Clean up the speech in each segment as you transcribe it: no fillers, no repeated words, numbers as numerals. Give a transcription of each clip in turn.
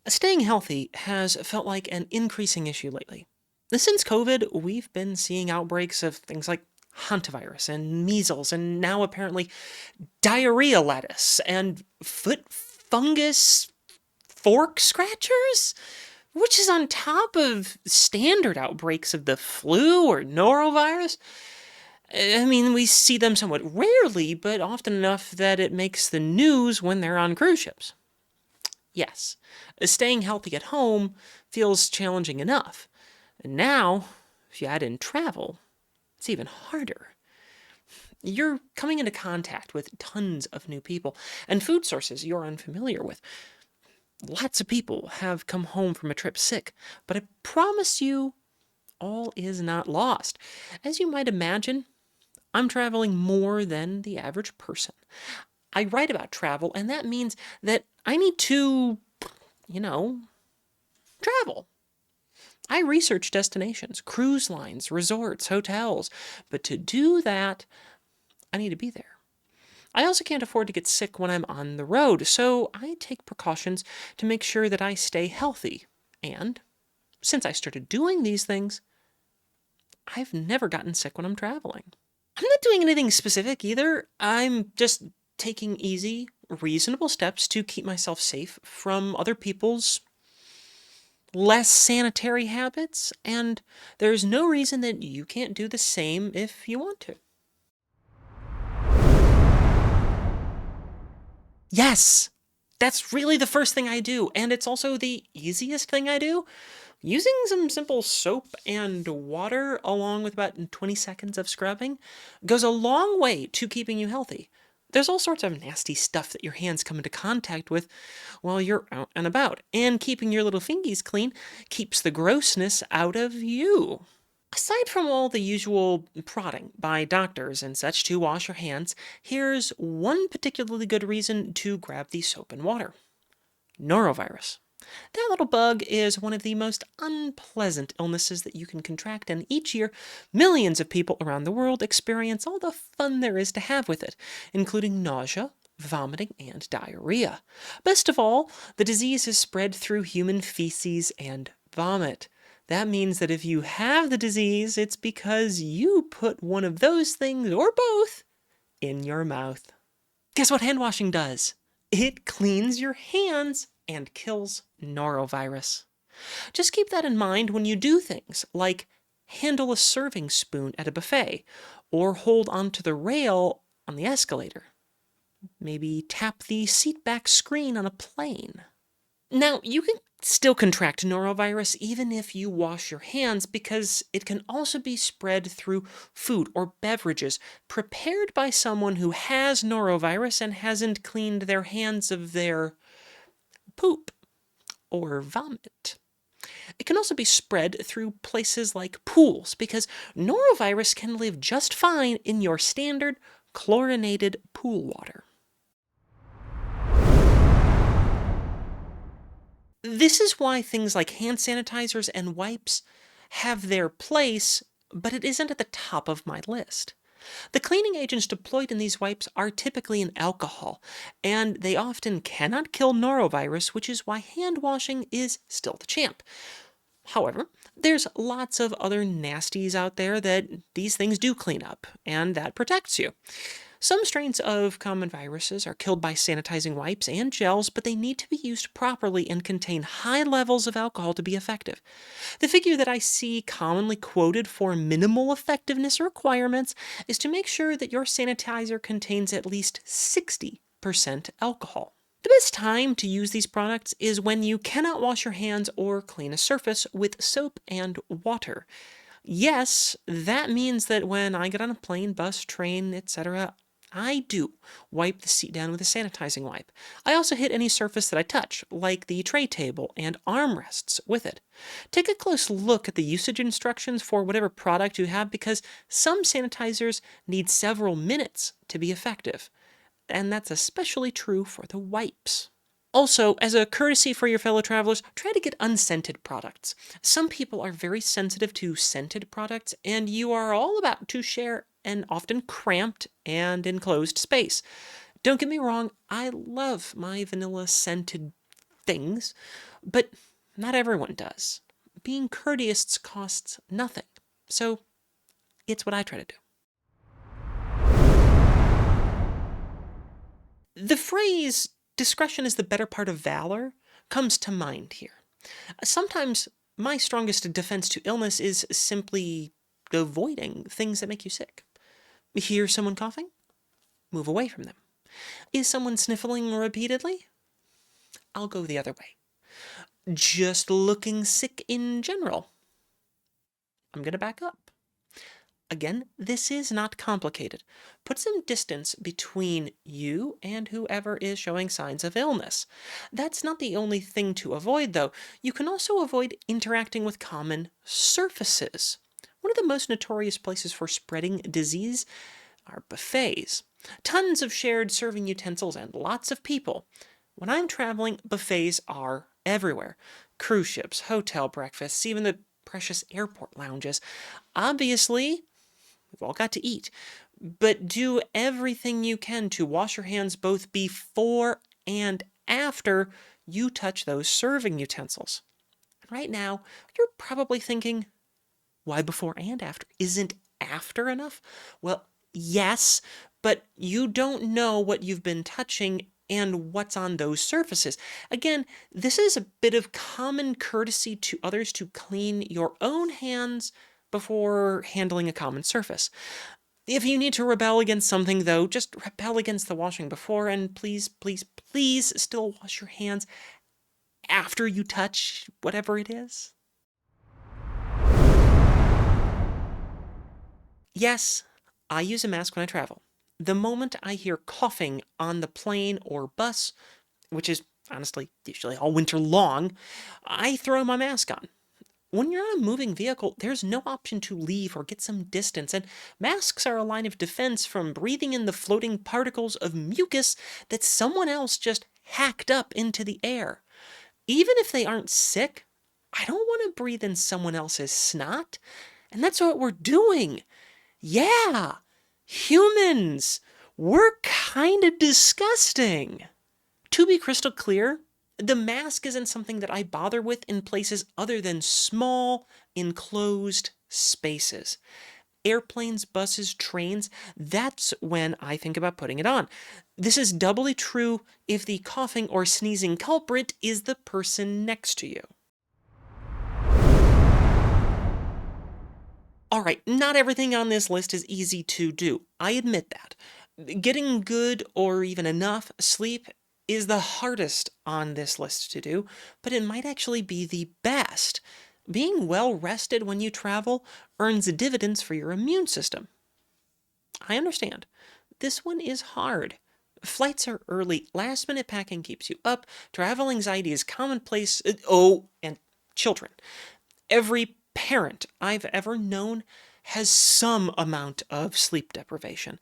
Staying healthy has felt like an increasing issue lately. Since COVID, we've been seeing outbreaks of things like hantavirus and measles, and now apparently diarrhea lettuce and foot fungus fork scratchers, which is on top of standard outbreaks of the flu or norovirus. I mean, we see them somewhat rarely, but often enough that it makes the news when they're on cruise ships. Yes, staying healthy at home feels challenging enough. And now, if you add in travel, it's even harder. You're coming into contact with tons of new people and food sources you're unfamiliar with. Lots of people have come home from a trip sick, but I promise you, all is not lost. As you might imagine, I'm traveling more than the average person. I write about travel, and that means that I need to, you know, travel. I research destinations, cruise lines, resorts, hotels, but to do that, I need to be there. I also can't afford to get sick when I'm on the road, so I take precautions to make sure that I stay healthy. And since I started doing these things, I've never gotten sick when I'm traveling. I'm not doing anything specific either. I'm just taking easy, reasonable steps to keep myself safe from other people's less sanitary habits, and there's no reason that you can't do the same if you want to. Yes, that's really the first thing I do, and it's also the easiest thing I do. Using some simple soap and water, along with about 20 seconds of scrubbing, goes a long way to keeping you healthy. There's all sorts of nasty stuff that your hands come into contact with while you're out and about, and keeping your little fingies clean keeps the grossness out of you. Aside from all the usual prodding by doctors and such to wash your hands, here's one particularly good reason to grab the soap and water: norovirus. That little bug is one of the most unpleasant illnesses that you can contract, and each year, millions of people around the world experience all the fun there is to have with it, including nausea, vomiting, and diarrhea. Best of all, the disease is spread through human feces and vomit. That means that if you have the disease, it's because you put one of those things, or both, in your mouth. Guess what hand washing does? It cleans your hands and kills norovirus. Just keep that in mind when you do things like handle a serving spoon at a buffet, or hold onto the rail on the escalator. Maybe tap the seatback screen on a plane. Now, you can still contract norovirus even if you wash your hands, because it can also be spread through food or beverages prepared by someone who has norovirus and hasn't cleaned their hands of their poop or vomit. It can also be spread through places like pools, because norovirus can live just fine in your standard chlorinated pool water. This is why things like hand sanitizers and wipes have their place, but it isn't at the top of my list. The cleaning agents deployed in these wipes are typically in alcohol, and they often cannot kill norovirus, which is why hand washing is still the champ. However, there's lots of other nasties out there that these things do clean up, and that protects you. Some strains of common viruses are killed by sanitizing wipes and gels, but they need to be used properly and contain high levels of alcohol to be effective. The figure that I see commonly quoted for minimal effectiveness requirements is to make sure that your sanitizer contains at least 60% alcohol. The best time to use these products is when you cannot wash your hands or clean a surface with soap and water. Yes, that means that when I get on a plane, bus, train, etc., I do wipe the seat down with a sanitizing wipe. I also hit any surface that I touch, like the tray table and armrests, with it. Take a close look at the usage instructions for whatever product you have, because some sanitizers need several minutes to be effective, and that's especially true for the wipes. Also, as a courtesy for your fellow travelers, try to get unscented products. Some people are very sensitive to scented products, and you are all about to share an often cramped and enclosed space. Don't get me wrong, I love my vanilla scented things, but not everyone does. Being courteous costs nothing, so it's what I try to do. The phrase, discretion is the better part of valor, comes to mind here. Sometimes my strongest defense to illness is simply avoiding things that make you sick. Hear someone coughing? Move away from them. Is someone sniffling repeatedly? I'll go the other way. Just looking sick in general? I'm going to back up. Again, this is not complicated. Put some distance between you and whoever is showing signs of illness. That's not the only thing to avoid, though. You can also avoid interacting with common surfaces. One of the most notorious places for spreading disease are buffets. Tons of shared serving utensils and lots of people. When I'm traveling, buffets are everywhere. Cruise ships, hotel breakfasts, even the precious airport lounges. Obviously, we've all got to eat, but do everything you can to wash your hands both before and after you touch those serving utensils. Right now, you're probably thinking, why before and after? Isn't after enough? Well, yes, but you don't know what you've been touching and what's on those surfaces. Again, this is a bit of common courtesy to others to clean your own hands before handling a common surface. If you need to rebel against something, though, just rebel against the washing before, and please, please, please still wash your hands after you touch whatever it is. Yes, I use a mask when I travel. The moment I hear coughing on the plane or bus, which is honestly usually all winter long, I throw my mask on. When you're on a moving vehicle, there's no option to leave or get some distance, and masks are a line of defense from breathing in the floating particles of mucus that someone else just hacked up into the air. Even if they aren't sick, I don't want to breathe in someone else's snot, and that's what we're doing. Yeah, humans, we're kind of disgusting. To be crystal clear, the mask isn't something that I bother with in places other than small, enclosed spaces. Airplanes, buses, trains, that's when I think about putting it on. This is doubly true if the coughing or sneezing culprit is the person next to you. All right, not everything on this list is easy to do. I admit that. Getting good or even enough sleep is the hardest on this list to do, but it might actually be the best. Being well rested when you travel earns dividends for your immune system. I understand. This one is hard. Flights are early, last-minute packing keeps you up, travel anxiety is commonplace. And children. Every parent I've ever known has some amount of sleep deprivation.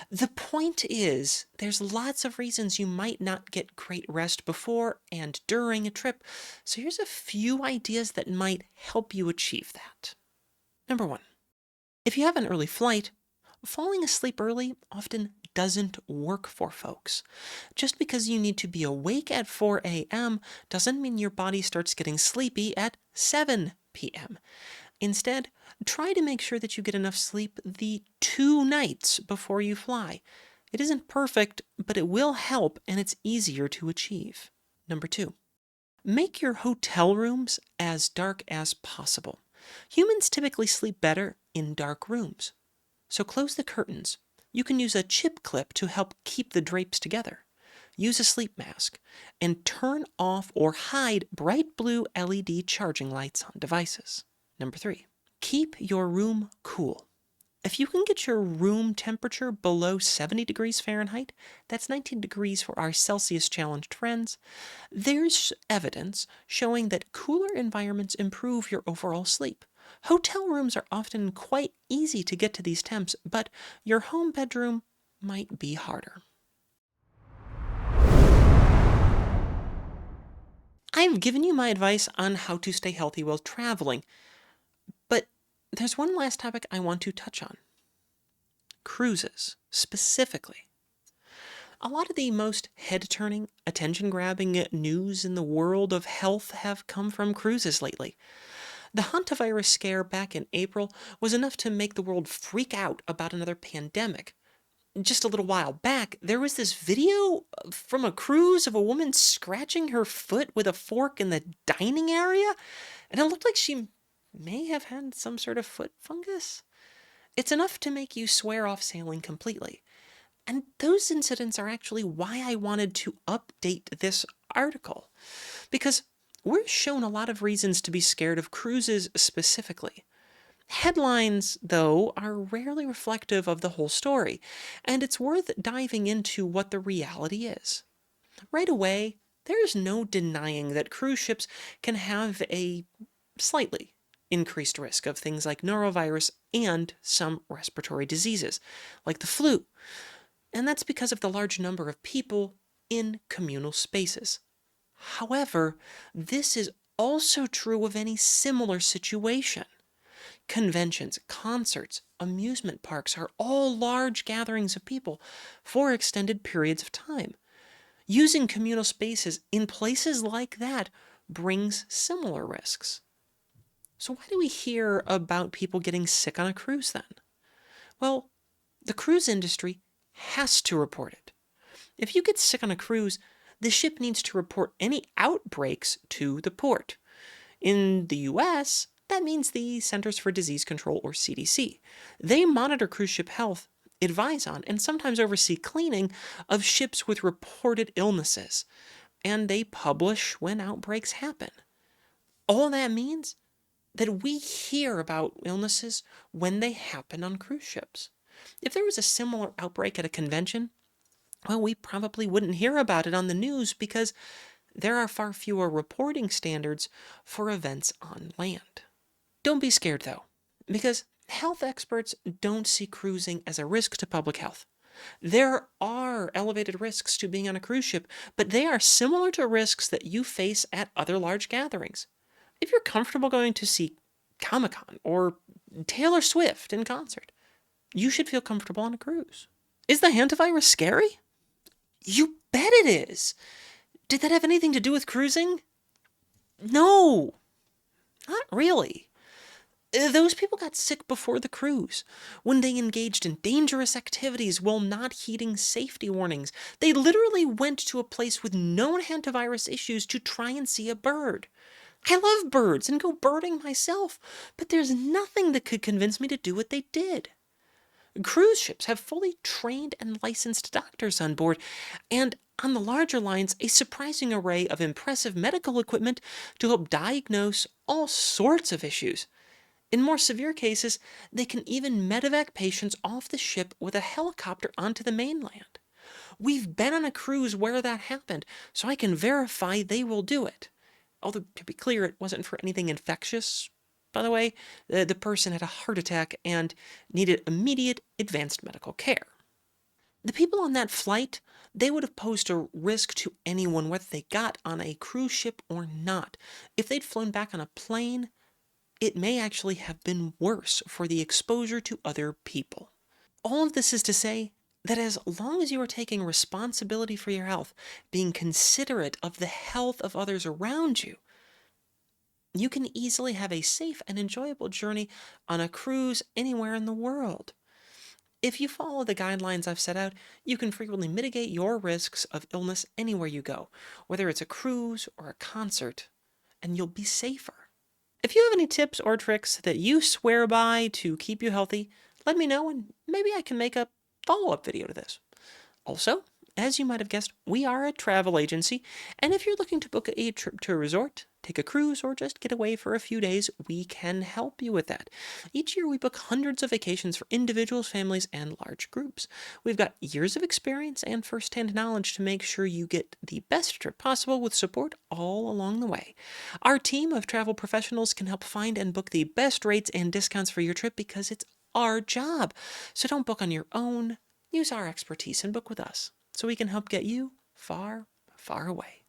The point is, there's lots of reasons you might not get great rest before and during a trip, so here's a few ideas that might help you achieve that. Number 1, if you have an early flight, falling asleep early often doesn't work for folks. Just because you need to be awake at 4 a.m. doesn't mean your body starts getting sleepy at 7 p.m. Instead, try to make sure that you get enough sleep the 2 nights before you fly. It isn't perfect, but it will help and it's easier to achieve. Number 2, make your hotel rooms as dark as possible. Humans typically sleep better in dark rooms. So close the curtains. You can use a chip clip to help keep the drapes together. Use a sleep mask, and turn off or hide bright blue LED charging lights on devices. Number 3, keep your room cool. If you can get your room temperature below 70 degrees Fahrenheit, that's 19 degrees for our Celsius challenged friends, there's evidence showing that cooler environments improve your overall sleep. Hotel rooms are often quite easy to get to these temps, but your home bedroom might be harder. I've given you my advice on how to stay healthy while traveling, but there's one last topic I want to touch on. Cruises, specifically. A lot of the most head-turning, attention-grabbing news in the world of health have come from cruises lately. The hantavirus scare back in April was enough to make the world freak out about another pandemic. Just a little while back, there was this video from a cruise of a woman scratching her foot with a fork in the dining area, and it looked like she may have had some sort of foot fungus. It's enough to make you swear off sailing completely. And those incidents are actually why I wanted to update this article. Because we're shown a lot of reasons to be scared of cruises specifically. Headlines, though, are rarely reflective of the whole story, and it's worth diving into what the reality is. Right away, there's no denying that cruise ships can have a slightly increased risk of things like norovirus and some respiratory diseases, like the flu. And that's because of the large number of people in communal spaces. However, this is also true of any similar situation. Conventions, concerts, amusement parks are all large gatherings of people for extended periods of time. Using communal spaces in places like that brings similar risks. So why do we hear about people getting sick on a cruise then? Well, the cruise industry has to report it. If you get sick on a cruise, the ship needs to report any outbreaks to the port. In the US, that means the Centers for Disease Control, or CDC. They monitor cruise ship health, advise on, and sometimes oversee cleaning of ships with reported illnesses, and they publish when outbreaks happen. All that means that we hear about illnesses when they happen on cruise ships. If there was a similar outbreak at a convention, well, we probably wouldn't hear about it on the news because there are far fewer reporting standards for events on land. Don't be scared, though, because health experts don't see cruising as a risk to public health. There are elevated risks to being on a cruise ship, but they are similar to risks that you face at other large gatherings. If you're comfortable going to see Comic-Con or Taylor Swift in concert, you should feel comfortable on a cruise. Is the hantavirus scary? You bet it is. Did that have anything to do with cruising? No, not really. Those people got sick before the cruise, when they engaged in dangerous activities while not heeding safety warnings. They literally went to a place with known hantavirus issues to try and see a bird. I love birds and go birding myself, but there's nothing that could convince me to do what they did. Cruise ships have fully trained and licensed doctors on board, and on the larger lines, a surprising array of impressive medical equipment to help diagnose all sorts of issues. In more severe cases, they can even medevac patients off the ship with a helicopter onto the mainland. We've been on a cruise where that happened, so I can verify they will do it. Although, to be clear, it wasn't for anything infectious. By the way, the person had a heart attack and needed immediate advanced medical care. The people on that flight, they would have posed a risk to anyone whether they got on a cruise ship or not. If they'd flown back on a plane, it may actually have been worse for the exposure to other people. All of this is to say that as long as you are taking responsibility for your health, being considerate of the health of others around you, you can easily have a safe and enjoyable journey on a cruise anywhere in the world. If you follow the guidelines I've set out, you can frequently mitigate your risks of illness anywhere you go, whether it's a cruise or a concert, and you'll be safer. If you have any tips or tricks that you swear by to keep you healthy, let me know and maybe I can make a follow-up video to this. Also, as you might have guessed, we are a travel agency, and if you're looking to book a trip to a resort, take a cruise, or just get away for a few days, we can help you with that. Each year we book hundreds of vacations for individuals, families, and large groups. We've got years of experience and first-hand knowledge to make sure you get the best trip possible with support all along the way. Our team of travel professionals can help find and book the best rates and discounts for your trip because it's our job. So don't book on your own. Use our expertise and book with us so we can help get you far, far away.